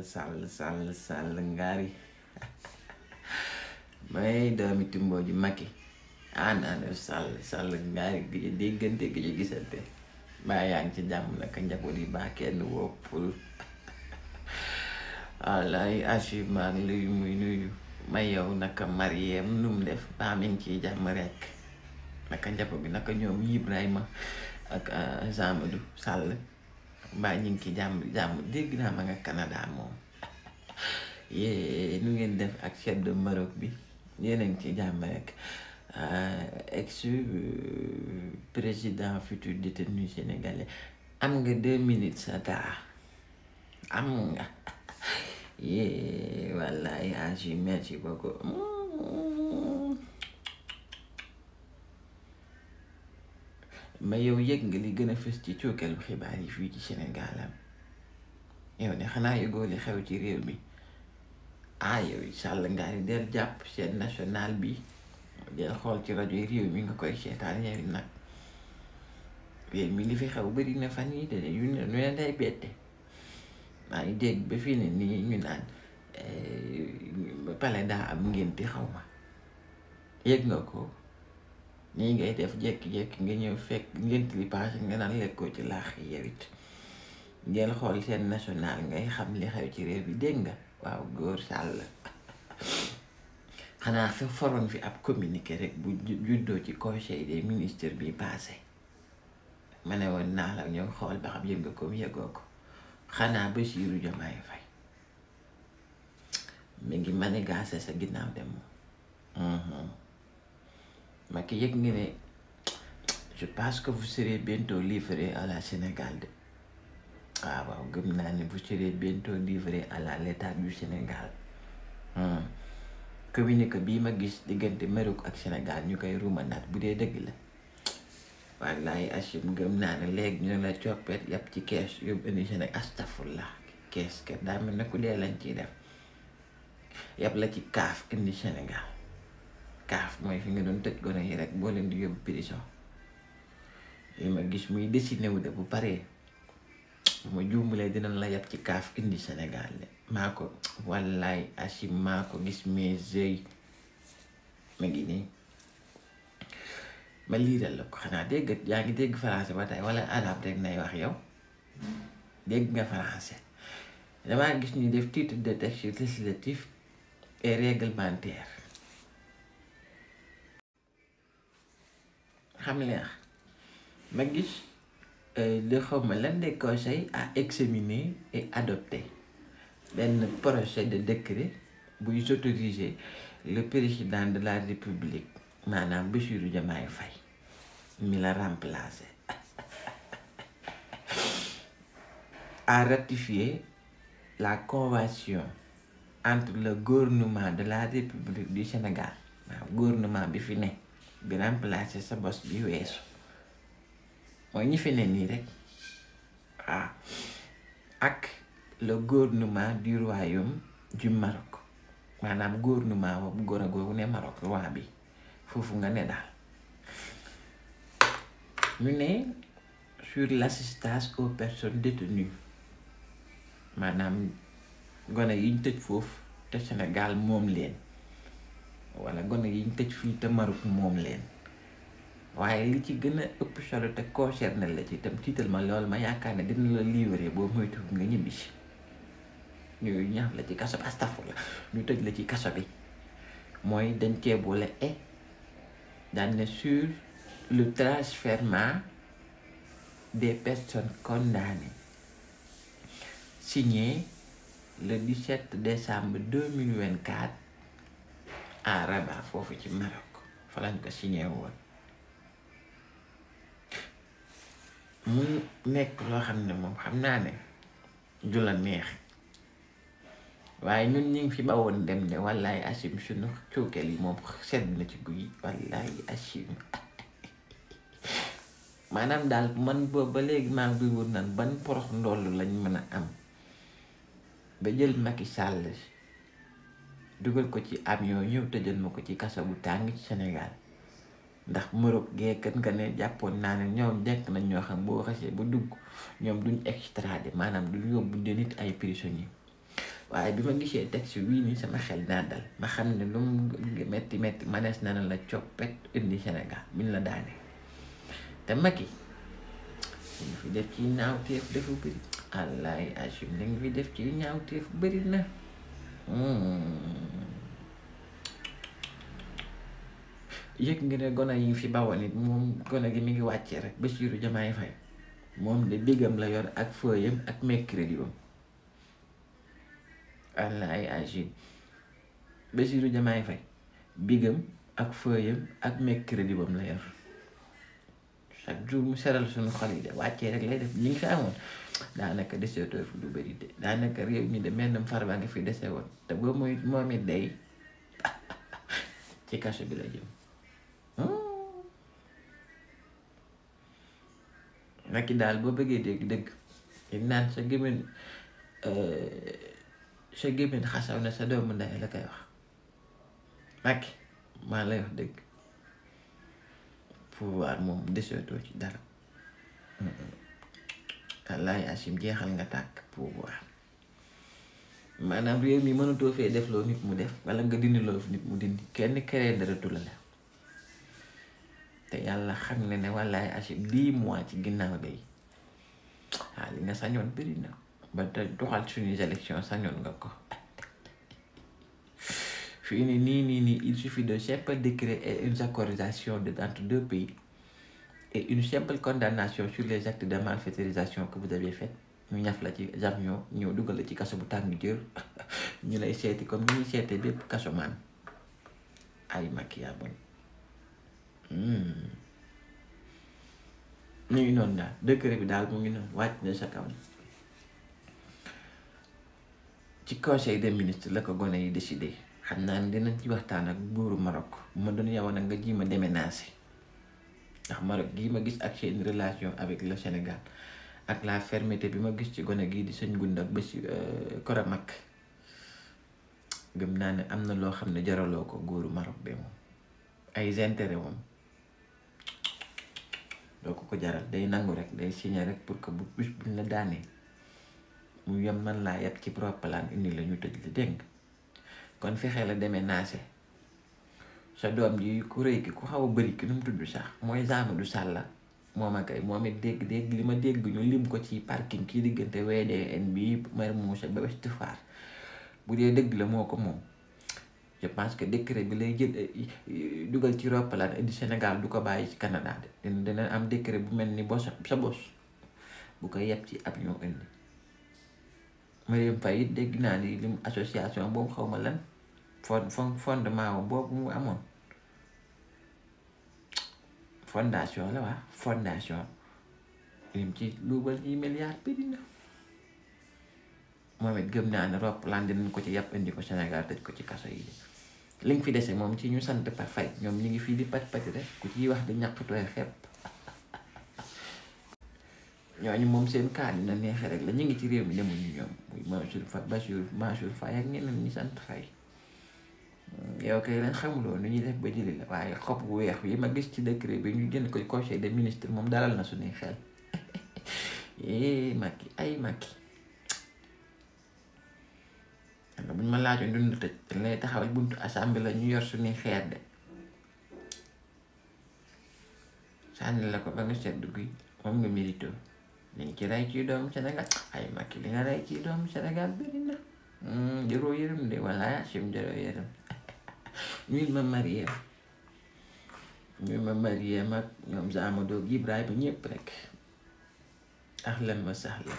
Sall ngari may doomi Timbo ji Macky naan Sall ngari gi déggante gi gisante mbaa yaa ngi ci jàmm naka njaboot yi baa kenn woppul wallaay Achib maa ngi lay nuyu may yow naka Mariem num def baa mi ngi ciy jàmm rek naka njaboot bi naka ñoom Ibrahima ak Amadou Sall mbaa ñu ngi ci jàmm dégg naa ma nga Canada moom yee nu ngeen def ak chef de Maroc bi yéen a ngi ci jàmm rek ex président futur détenu sénégalais am nga 2 minutes sa taa am nga yee wallaay Angie merci beaucoup ma yow yëg nga li gën a fës ci cookeelu xibaar yi fii ci Sénégal am yow ne xanaa yëgoo li xew ci réew mi yow Sall ngaari del jàpp chaîne nationale bi del xool ci rajo yi réew mi nga koy seetaan yow nag réew mi li fi xew bari na fan yi de yu ne day bette maa ngi dégg ba fii ne nii ñu naan pale daa am ngénte xaw ma yëg nga ko nii ngay def jekki-jekki nga ñëw fekk ngént li paase nga naan lekkoo ci laax yi yow it ngeen xool seen national ngay xam li xew ci réew bi dégg nga waaw góor Sall xanaa fa foroon fi ab communiqué rek bu juddoo ci conseil des ministres bi passé ma ne woon naa la ñëw xool ba xam yëg nga ko yëgoo ko xanaa Bassirou Diomaye Faye mi ngi manigaase sa ginnaaw dem Macky yëg nga ne je pense que vous serez bientôt livré à la Sénégal de waaw gëm naa ne vous serez bientôt livré à l'état du Sénégal communiqué bii ma gis diggante Maroc ak Sénégal ñu koy ruumanaat bu dee dëgg la wallaay Achim gëm naa ne léegi ñu la coppet yàpp ci kees yóbbu indi Sénégal astafurlah kees kat daa mel ne ku dee lañ ciy def yàpp la ci kaaf indi Sénégal kaaf mooy fi nga doon tëj gone yi rek boo leen di yóbbu prison li ma gis muy dessiné wu de bu paree bu ma juumbulee dinañ la yàpp ci kaaf indi Sénégal de maa ko wallaay Achim maa ko gis mes yeux ma ngi nii ma liiral la ko xanaa dégg yaa ngi dégg français ba tey wala arabe rek nay wax yow dégg nga français damaa gis ñu def titre de texte législatif et réglementaire xam leex ma gis le xawma lan des conseils à examiner et adopter benn projet de décret buy autoriser le président de la République maanaam Bassirou Diomaye Faye mi la remplacer à ratifier la convention entre le gouvernement de la République du Sénégal waaw gouvernement bi fi ne bi remplacer sa bos bi weesu mooy ñi fi ne nii rek waaw ak le gouvernement du royaume du Maroc maanaam gouvernement boobu góor a googu ne Maroc roi bi foofu nga ne daal ñu ne sur l'assistance aux personnes détenues maanaam gone yiñ tëj foofu te Sénégal moom leen wala gone yiñ tëj fii te Maroc moom leen waaye li ci gën a ëpp solo te concerné la ci itam tiital ma loolu ma yaakaar ne dina la livrer boo moytu nga ñibbisi ñu ñaax la ci kaso bi astafurlah ñu tëj la ci kaso bi mooy dañ cee boole daan ne sur le transfèrement des personnes condamnées signé le 17 décembre 2024 à Rabat foofu ci Maroc fa lañ ko signé woon mu nekk loo xam ne moom xam naa ne du la neex waaye ñun ñu ngi fi bawoon dem de wallaay Achim suñu cuukeel yi moom sedd na ci guy wallaay Achim maanaam daal man boobu ba léegi maa ngi wër naan ban porox ndoll lañ mën a am ba jël Macky Sall dugal ko ci avion ñëw tëjal ma ko ci kaso bu tàng ci Sénégal ndax Maroc gee kan nga ne jàppoon naa ne ñoom nekk nañ ñoo xam boo xasee bu dugg ñoom duñ extradé maanaam duñ yóbbu de nit ay prisonniers waaye bi ma gisee texte wii nii sama xel naa dal ma xam ne lu mu metti manees na la coppet indi Sénégal buñ la daane te Macky li fi def ci ñaawteef dafa bëri Allaay Achim li nga fi def ci ñaawteef bëri na yëg nga ne gone yi fi bawoon nit moom gone gi mi ngi wàccee rek Bassirou Diomaye Faye moom de bigam la yor ak feuillam ak mercredi bam Allaay Achim Bassirou Diomaye Faye bigam ak feuillam ak mercredi bam la yor chaque jour mu seral suñu xol yi de wàccee rek lay def li nga fi amoon daanaka deseetoo fi lu bëri de daanaka réew mi de mennam Farba nga fi dese woon te boo muy moom it day ci kaso bi la jëm Macky daal boo bëggee dégg dëgg naan sa gémmiñ xasaw na sa doomu ndey la koy wax Macky maa lay wax dëgg pouvoir moom deseetoo ci dara Allaay Achim jeexal nga tàkk pouvoir maanaam réew mi mënatoo fee def loo nit mu def wala nga dindi loo fi nit mu dindi kenn keree dara tula la te yàlla xam ne wallaay Achim 10 mois ci ginnaaw day li nga sañoon bëri na ba te doxal suñuy élection sañoon nga ko fii nii il suffit de simple décret et une accordation entre 2 pays et une simple condamnation sur les actes de malfaitisation que vous avez fait ñu ñaf la ci avion ñëw dugal la ci kaso bu tàng jër ñu lay seeti comme ni ñuy seetee bépp kaso maan ay Macky yaa bon ñu ngi noonu daal décret bi daal mu ngi noonu wàcc na sa kaw ci conseil des ministres la ko gone yi décidé xam naa ne dinañ ci waxtaan ak buuru Maroc bu ma doon yow nag nga ji ma déménager ndax Maroc gii ma gis ak seen relation avec le Sénégal ak la fermeté bi ma gis ci gone gii di sëñ Gunda ba si Koromak gëm naa ne am na loo xam ne jaraloo ko góoru Maroc be moom ay intérêt moom doo ko jaral day nangu rek day signé rek pour que bu bis buñ la daanee mu yem man laa yàpp ci propre indi la ñu tëj la dégg kon fexe la demee naase sa doom ji ku rëy ki ku xaw a bëri ki nu mu tudd sax mooy Amadou Sall moom ak ay moom it dégg li ma dégg ñu lim ko ci parking kii diggante VDN bi Mermoz ba Ouest Foire bu dee dëgg la moo ko moom je pense que décret bi lay jël dugal ci roppalaan indi Sénégal du ko bàyyi ci Canada de dina am décret bu mel ni sa bos bu ko yeb ci avion indi Marième Faye it dégg naa ni lim association boobu xaw ma lan fondement boobu mu amoon fondation la waa fondation lim ci luubal ñi milliards bëri na moom it gëm naa ne roppalaan dinañ ko ci yàpp indi ko Sénégal tëj ko ci kaso yi li nga fi dese moom ci ñu sant par fay ñoom ñi ngi fii di pàcc rek ku ciy wax di ñàkkutooy xepp ñooñu moom seen kaa dina neexee rek la ñu ngi ci réew mi demuñu ñoom muy Mansour Faye ak ñeneen ñi sant Faye yow kay lañ xamuloo nu ñuy def ba jëli la waaye xob bu weex yi ma gis ci décret bi ñu jënd ko conseil des ministres moom dalal na suñuy xel Macky ay Macky nga buñ ma laajoon dund tëj dañ lay taxawal buntu assemblée la ñu yor suñuy xeer de sànni la ko ba nga sedd guy moom nga mérito dañ ci rey ci doomu Sénégal ay Macky li nga rey ci doomu Sénégal bëri na jëroo yërëm de wala Achim jëroo yërëm ñuy ma Mariem ak ñoom Amadou Ibrahima ñëpp rek ahlan wa sahlan